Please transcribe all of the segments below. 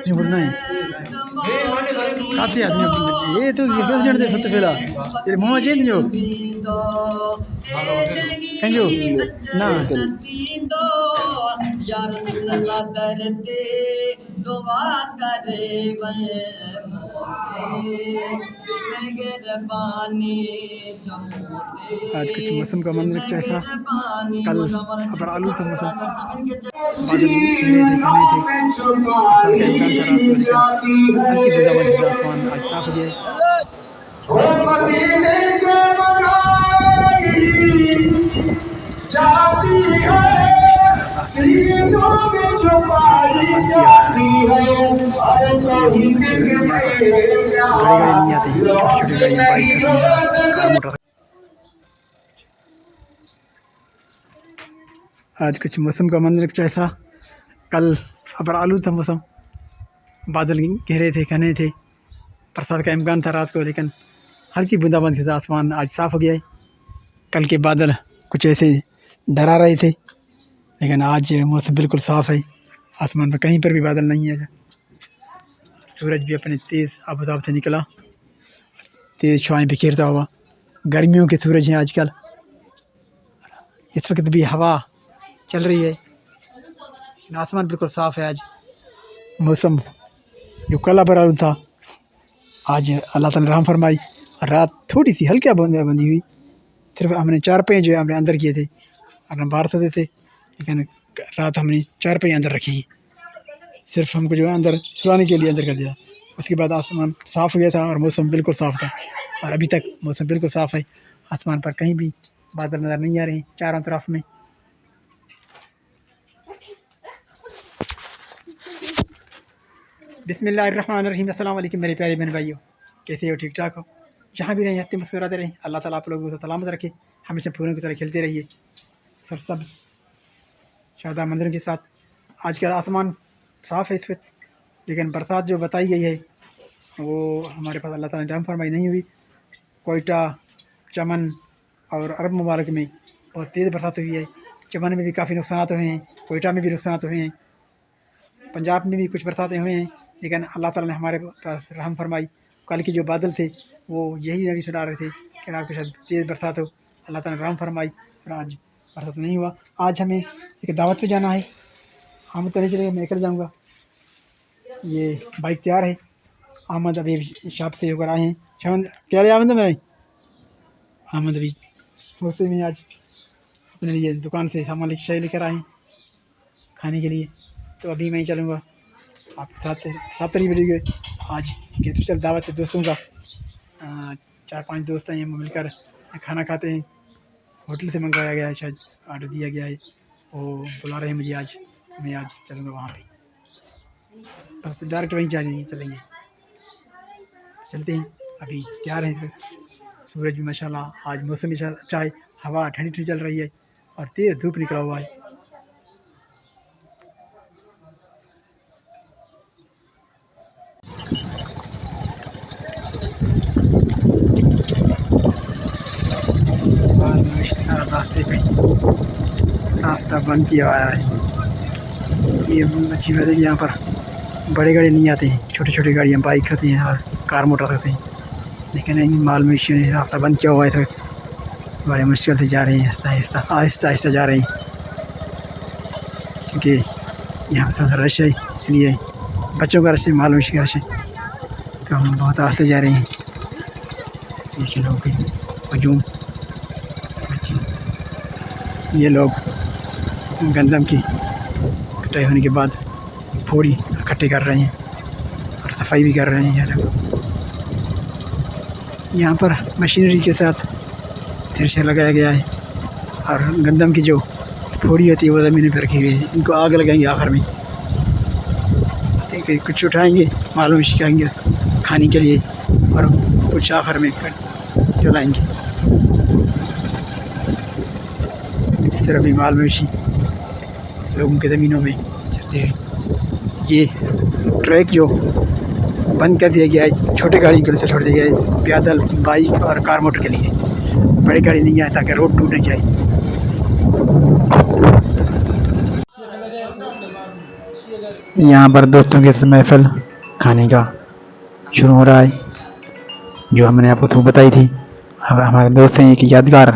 बोलना है काती आदमी ये तो कैसे जानते फते फेला ये मोह चेंज नहीं हो कंजो ना चल यार अल्लाह दरते दुआ करे वे आज कुछ मौसम का मंजर कुछ ऐसा कल अबर आलू था मौसम बादल घिरे थे घने थे हल्की बूंदाबांदी था आसमान आज साफ हो गया जाती है सीनों में छुपाई जाती है गाड़ी नहीं आती छोटी छोटी गाड़ियाँ बाइक आज कुछ मौसम का मंजर कुछ ऐसा कल अबर आलू था मौसम बादल घेरे थे घने थे बरसात का इम्कान था रात को लेकिन हल्की बूंदाबांदी था आसमान आज साफ़ हो गया है कल के बादल कुछ ऐसे डरा रहे थे लेकिन आज मौसम बिल्कुल साफ़ है आसमान पर कहीं पर भी बादल नहीं है सूरज भी अपने तेज़ आबोताब से निकला तेज़ छुआएँ बिखेरता हुआ गर्मियों के सूरज हैं आजकल इस वक्त भी हवा चल रही है आसमान बिल्कुल साफ़ है आज मौसम जो कल पर आलू था आज अल्लाह ताला ने रहम फरमाई रात थोड़ी सी हल्की बूंदाबांदी हुई सिर्फ हमने 4 पहिए जो है हमने अंदर किए थे अपना बाहर सोते थे लेकिन रात हमने 4 पहिए अंदर रखे हैं सिर्फ हमको जो है अंदर सुलाने के लिए अंदर कर दिया उसके बाद आसमान साफ़ हो गया था और मौसम बिल्कुल साफ़ था और अभी तक मौसम बिल्कुल साफ़ है आसमान पर कहीं भी बादल नज़र नहीं आ रहे हैं चारों तरफ में बिस्मिल्लाहिर्रहमानिर्रहीम अस्सलाम वालेकुम मेरे प्यारे बहन भाइयों कैसे हो ठीक ठाक हो जहाँ भी रहें हंसते मुस्कुराते रहें अल्लाह ताला आप लोगों को सलामत रखे हमेशा फूलों की तरह खिलते रहिए सब शादा मंदिरों के साथ आज का आसमान साफ़ है इस वक्त लेकिन बरसात जो बताई गई है वो हमारे पास अल्लाह ताला ने रहम फरमाई नहीं हुई कोयटा चमन और अरब मुबारक में बहुत तेज़ बरसात हुई है चमन में भी काफ़ी नुकसान हुए हैं कोयटा में भी नुकसान हुए हैं पंजाब में भी कुछ बरसातें हुए हैं लेकिन अल्लाह ताला ने हमारे पास रहम फरमाई कल के जो बादल थे वो यही नबी सुना रहे थे कि रात को शायद तेज़ बरसात हो अल्लाह ताला ने रहम फरमाई और आज बरसात नहीं हुआ आज हमें एक दावत पे जाना है हम तो नहीं चलेंगे मैं निकल जाऊँगा ये बाइक तैयार है अहमद अभी शॉप से होकर आए हैं शामद क्या रहे आमद मेरे अहमद अभी उससे में आज अपने लिए दुकान से सामान लेकर आए हैं खाने के लिए तो अभी मैं ही चलूँगा आपके साथ 7 बजे गए आज के स्पेशल दावत है दोस्तों का 4-5 दोस्त हैं मिलकर खाना खाते हैं होटल से मंगवाया गया है शायद ऑर्डर दिया गया है वो बुला रहे हैं मुझे आज मैं आज चलूँगा वहाँ पे बस डायरेक्ट वहीं चलेंगे चलते हैं अभी तैयार हैं सूरज भी माशाल्लाह आज मौसम भी अच्छा है हवा ठंडी ठंडी चल रही है और तेज़ धूप निकला हुआ है रास्ते पे रास्ता बंद किया हुआ है ये अच्छी बात है कि यहाँ पर बड़े गाड़ी नहीं आते हैं छोटी छोटी गाड़ियाँ बाइक होती हैं और कार मोटर होते हैं लेकिन इन माल मवेशियों ने रास्ता बंद किया हुआ है तो बड़े मुश्किल से जा रहे हैं आहिस्ता आहिस्ता जा रहे हैं क्योंकि यहाँ पर थोड़ा रश है इसलिए बच्चों का रश है माल मवेशी का रश है तो हम बहुत आहिस्ता जा रहे हैं ये लोग हजूम ये लोग गंदम की कटाई होने के बाद फोड़ी इकट्ठे कर रहे हैं और सफाई भी कर रहे हैं ये लोग यहाँ पर मशीनरी के साथ थ्रेशर लगाया गया है और गंदम की जो फोड़ी होती है वो ज़मीन पर रखी गई है इनको आग लगाएंगे आखिर में ठीक है कुछ उठाएंगे मालूम शिखाएंगे खाने के लिए और कुछ आखिर में फिर जलाएंगे इस तरह भी माल मवेशी लोगों के ज़मीनों में चलते हैं। ये ट्रैक जो बंद कर दिया गया है छोटी गाड़ी के लिए छोड़ दिया गया है, पैदल बाइक और कार मोटर के लिए, बड़ी गाड़ी नहीं आए ताकि रोड टूट नहीं जाए। यहाँ पर दोस्तों के साथ महफिल खाने का शुरू हो रहा है, जो हमने आपको तो बताई थी। अब हमारे दोस्त हैं एक यादगार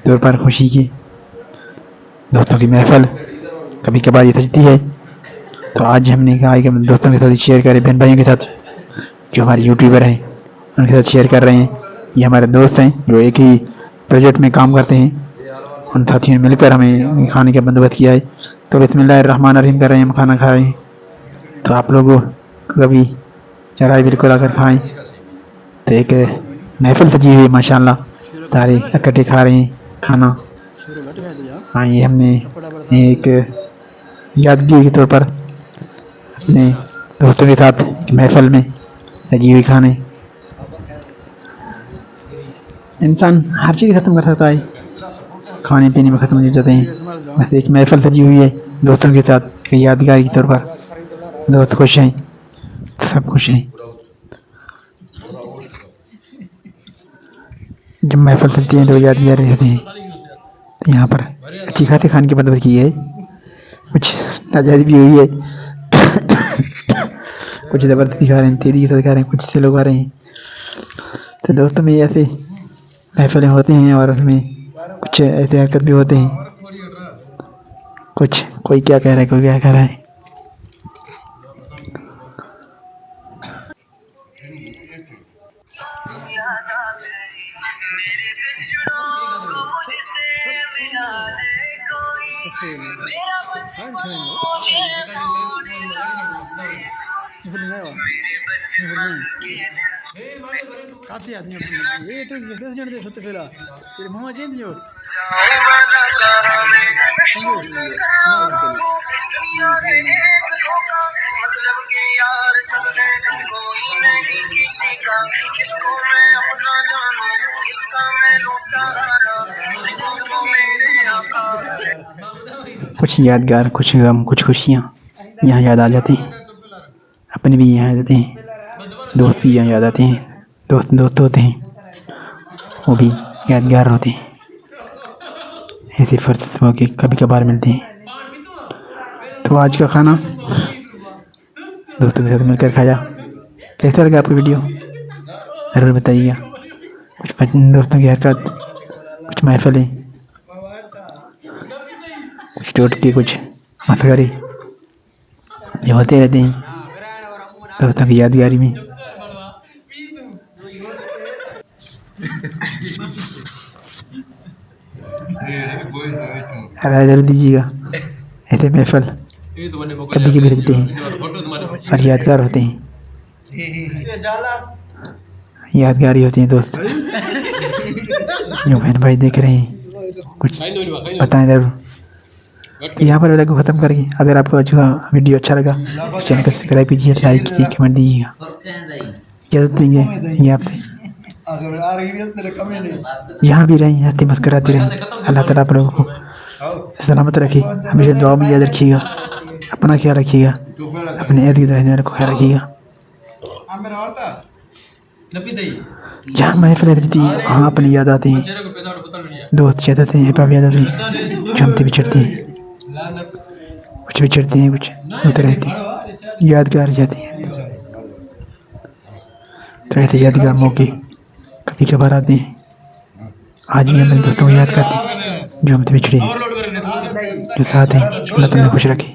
तौर पर खुशी की दोस्तों की महफिल कभी कभार ये सजती है, तो आज हमने कहा कि हम दोस्तों के साथ शेयर करें, बहन भाइयों के साथ जो हमारे यूट्यूबर हैं उनके साथ शेयर कर रहे हैं। ये हमारे दोस्त हैं जो एक ही प्रोजेक्ट में काम करते हैं, उन साथियों ने मिलकर हमें खाने का बंदोबस्त किया है। तो बिस्मिल्लाहिर्रहमानिर्रहीम कर रहे हैं, हम खाना खा रहे हैं। तो आप लोग कभी जरा बिल्कुल आकर खाएं। तो एक महफिल सजी हुई माशाल्लाह, सारे इकट्ठे खा रहे हैं खाना। हाँ, ये हमने एक यादगिरी के तौर पर अपने दोस्तों के साथ महफिल में सजी हुई खाने। इंसान हर चीज़ ख़त्म कर सकता है, खाने पीने में ख़त्म हो जाते हैं, बस एक महफिल सजी हुई है दोस्तों के साथ एक यादगारी के तौर पर। दोस्त खुश हैं, सब खुश हैं। जब महफिल चलती है तो यादगार रहते हैं। तो यहाँ पर अच्छी खाते खाने की बंदोबस्त की है, कुछ नाजायज़ भी हुई है कुछ ज़बरदस्ती खा रहे हैं, तेज़ी के साथ खा रहे हैं, कुछ से लोग आ रहे हैं। तो दोस्तों में ऐसे महफिलें होती हैं और उसमें कुछ ऐसे हरकत भी होते हैं, कुछ कोई क्या कह रहा है, कोई क्या कह रहा है। कुछ यादगार, कुछ गम, कुछ खुशियाँ यहाँ याद आ जाती हैं, अपने भी यहाँ आते हैं, दोस्त भी यहाँ याद आते हैं। दोस्त होते हैं वो भी यादगार होते हैं, ऐसे फुर्सत मौके कभी कभार मिलते हैं। तो आज का खाना दोस्तों के साथ मिलकर खाया। कैसा लगा आपको वीडियो ज़रूर बताइएगा। कुछ दोस्तों की हरकत, कुछ महफिलें, कुछ टोटके, कुछ मस्करी ये होते रहते हैं दोस्तों की यादगारी में। राय जरूर दीजिएगा, ऐसे महफिल कभी कभी लगते हैं और यादगार होते हैं, यादगारी होती हैं दोस्त। जो बहन भाई देख रहे हैं कुछ बताएं ज़रूर। तो यहाँ पर वीडियो को ख़त्म करेंगे। अगर आपको वीडियो अच्छा लगा तो चैनल को सब्सक्राइब कीजिए, लाइक कीजिए, कमेंट दीजिएगा। क्या देंगे ये आपसे, यहाँ भी रहें, हंसते मुस्कराते रहें। अल्लाह ताला आप लोगों को सलामत रखे, हमेशा दुआ में याद रखिएगा, अपना ख्याल रखिएगा, अपने इर्द गिर्द रहने वालों को ख्याल रखिएगा। जहाँ महफिल रहती है वहाँ अपनी याद आते हैं, दोस्त याद आते हैं, अहबाब याद आते हैं, झूमते बिछड़ते हैं, कुछ बिछड़ते हैं, कुछ होते रहते हैं, यादगार जाते हैं। तो ऐसे यादगार मौके कभी कभार आते हैं। आज भी हम दोस्तों को याद करते हैं जो हमसे बिछड़े, जो साथ हैं। अल्लाह तुमने खुश रखे।